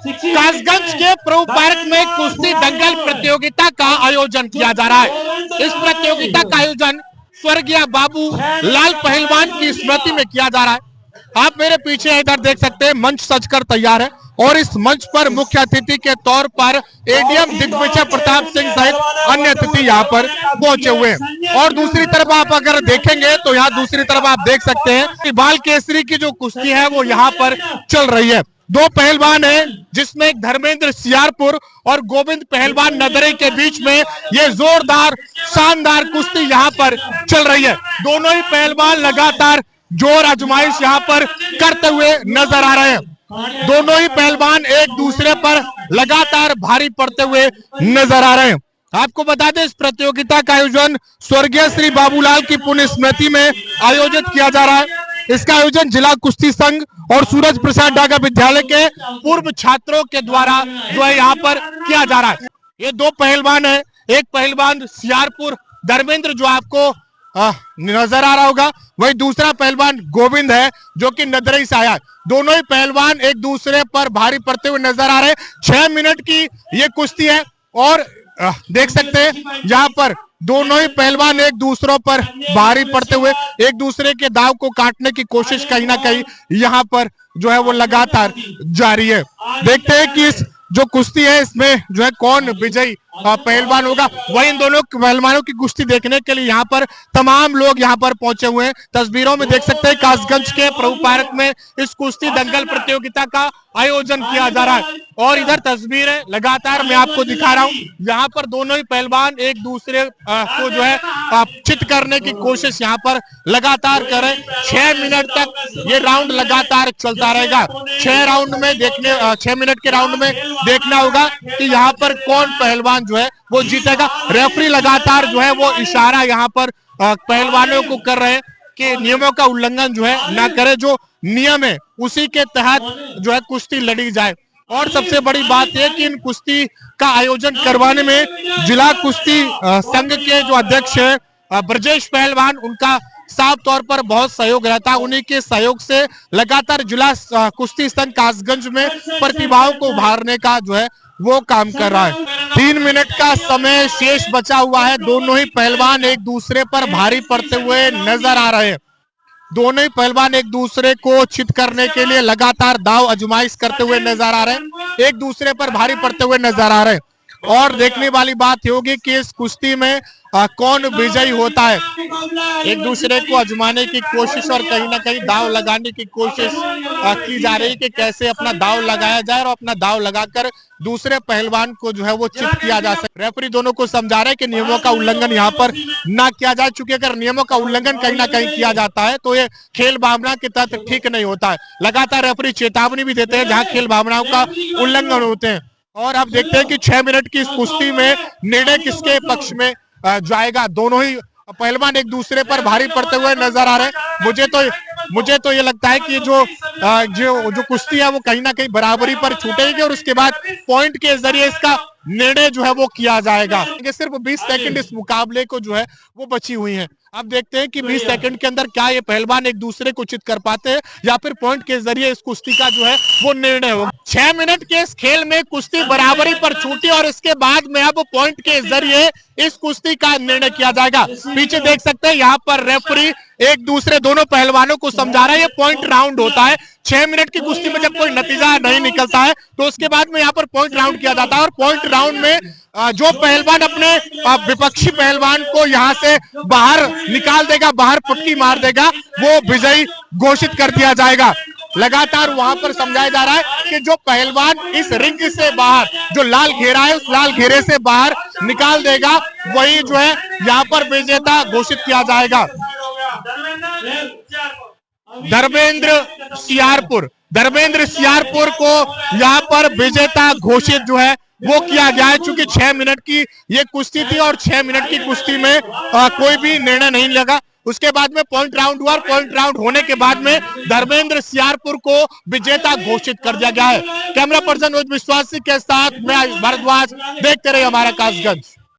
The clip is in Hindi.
कासगंज के प्रभु पार्क में कुश्ती दंगल प्रतियोगिता का आयोजन किया जा रहा है। इस प्रतियोगिता का आयोजन स्वर्गीय बाबू लाल पहलवान की स्मृति में किया जा रहा है। आप मेरे पीछे इधर देख सकते हैं, मंच सजकर तैयार है और इस मंच पर मुख्य अतिथि के तौर पर एडीएम दिग्विजय प्रताप सिंह सहित अन्य अतिथि यहाँ पर पहुंचे हुए हैं। और दूसरी तरफ आप अगर देखेंगे तो यहाँ दूसरी तरफ आप देख सकते हैं कि बाल केसरी की जो कुश्ती है वो यहाँ पर चल रही है। दो पहलवान हैं जिसमें धर्मेंद्र सियारपुर और गोविंद पहलवान नदरे के बीच में ये जोरदार शानदार कुश्ती यहाँ पर चल रही है। दोनों ही पहलवान लगातार जोर आजमाइश यहाँ पर करते हुए नजर आ रहे हैं। दोनों ही पहलवान एक दूसरे पर लगातार भारी पड़ते हुए नजर आ रहे हैं। आपको बता दें, इस प्रतियोगिता का आयोजन स्वर्गीय श्री बाबूलाल की पुण्य स्मृति में आयोजित किया जा रहा है। इसका आयोजन जिला कुश्ती संघ और सूरज प्रसाद डागा विद्यालय के पूर्व छात्रों के द्वारा जो है यहाँ पर किया जा रहा है। ये दो पहलवान है, एक पहलवान सियारपुर धर्मेंद्र जो आपको नजर आ रहा होगा, वही दूसरा पहलवान गोविंद है जो कि नदरई से आया है। दोनों ही पहलवान एक दूसरे पर भारी पड़ते हुए नजर आ रहे हैं। 6 मिनट की ये कुश्ती है और देख सकते हैं यहाँ पर दोनों ही पहलवान एक दूसरों पर भारी पड़ते हुए एक दूसरे के दाव को काटने की कोशिश कहीं ना कहीं यहाँ पर जो है वो लगातार जारी है। देखते हैं कि इस जो कुश्ती है इसमें जो है कौन विजयी पहलवान होगा। वही इन दोनों पहलवानों की कुश्ती देखने के लिए यहाँ पर तमाम लोग यहाँ पर पहुंचे हुए हैं। तस्वीरों में देख सकते हैं कासगंज के प्रभु पार्क में इस कुश्ती दंगल प्रतियोगिता का आयोजन किया जा रहा है। और इधर तस्वीरें लगातार मैं आपको दिखा रहा हूँ, यहाँ पर दोनों ही पहलवान एक दूसरे को जो है चित करने की कोशिश यहाँ पर लगातार कर रहे हैं। 6 मिनट तक ये राउंड लगातार चलता रहेगा। 6 मिनट के राउंड में देखना होगा कि यहाँ पर कौन पहलवान जो है वो जीतेगा। रेफरी लगातार जो है वो इशारा यहाँ पर पहलवानों को कर रहे हैं कि नियमों का उल्लंघन जो है ना करे, जो नियम है उसी के तहत जो है कुश्ती लड़ी जाए। और सबसे बड़ी बात यह कि इन कुश्ती का आयोजन करवाने में जिला कुश्ती संघ के जो अध्यक्ष है ब्रजेश पहलवान, उनका साफ तौर पर बहुत सहयोग रहता है। उन्हीं के सहयोग से लगातार जिला कुश्ती संघ कासगंज में प्रतिभाओं को उभारने का जो है वो काम कर रहा है। 3 मिनट का समय शेष बचा हुआ है। दोनों ही पहलवान एक दूसरे पर भारी पड़ते हुए नजर आ रहे हैं। दोनों ही पहलवान एक दूसरे को चित करने के लिए लगातार दाव आजमाइश करते हुए नजर आ रहे हैं, एक दूसरे पर भारी पड़ते हुए नजर आ रहे हैं। और देखने वाली बात होगी कि इस कुश्ती में कौन विजयी होता है। एक दूसरे को आजमाने की कोशिश और कहीं ना कहीं दाव लगाने की कोशिश की जा रही है कि कैसे अपना दाव लगाया जाए और अपना दाव लगाकर दूसरे पहलवान को जो है वो चित किया जा सके। रेफरी दोनों को समझा रहे हैं कि नियमों का उल्लंघन यहाँ पर ना किया जाए, चूंकि अगर नियमों का उल्लंघन कहीं ना कहीं किया जाता है तो ये खेल भावना के तहत ठीक नहीं होता है। लगातार रेफरी चेतावनी भी देते हैं जहाँ खेल भावनाओं का उल्लंघन होते हैं। और आप देखते हैं कि 6 मिनट की इस कुश्ती में निर्णय किसके पक्ष में जाएगा। दोनों ही पहलवान एक दूसरे पर भारी पड़ते हुए नजर आ रहे हैं। मुझे तो ये लगता है कि जो कुश्ती है वो कहीं ना कहीं बराबरी पर छूटेगी और उसके बाद पॉइंट के जरिए इसका निर्णय जो है वो किया जाएगा। सिर्फ 20 सेकंड इस मुकाबले को जो है वो बची हुई है। अब देखते हैं कि 20 सेकंड के अंदर क्या ये पहलवान एक दूसरे को चित कर पाते हैं या फिर पॉइंट के जरिए इस कुश्ती का जो है वो निर्णय होगा। 6 मिनट के इस खेल में कुश्ती बराबरी पर छूटी और इसके बाद में अब पॉइंट के जरिए इस कुश्ती का निर्णय किया जाएगा। पीछे देख सकते हैं यहाँ पर रेफरी एक दूसरे दोनों पहलवानों को समझा रहा है। ये पॉइंट राउंड होता है। 6 मिनट की कुश्ती में जब कोई नतीजा नहीं निकलता है तो उसके बाद में यहाँ पर पॉइंट राउंड किया जाता है और पॉइंट राउंड में जो पहलवान अपने विपक्षी पहलवान को यहाँ से बाहर निकाल देगा, बाहर पुटकी मार देगा, वो विजयी घोषित कर दिया जाएगा। लगातार वहां पर समझाया जा रहा है कि जो पहलवान इस रिंग से बाहर जो लाल घेरा है उस लाल घेरे से बाहर निकाल देगा वही जो है यहाँ पर विजेता घोषित किया जाएगा। धर्मेंद्र सियारपुर को यहाँ पर विजेता घोषित जो है वो किया गया है। चूंकि 6 मिनट की ये कुश्ती थी और 6 मिनट की कुश्ती में कोई भी निर्णय नहीं लगा। उसके बाद में पॉइंट राउंड हुआ और पॉइंट राउंड होने के बाद में धर्मेंद्र सियारपुर को विजेता घोषित कर दिया गया है। कैमरा पर्सन विश्वासी के साथ मैं भारद्वाज, देखते रहिए हमारा कासगंज।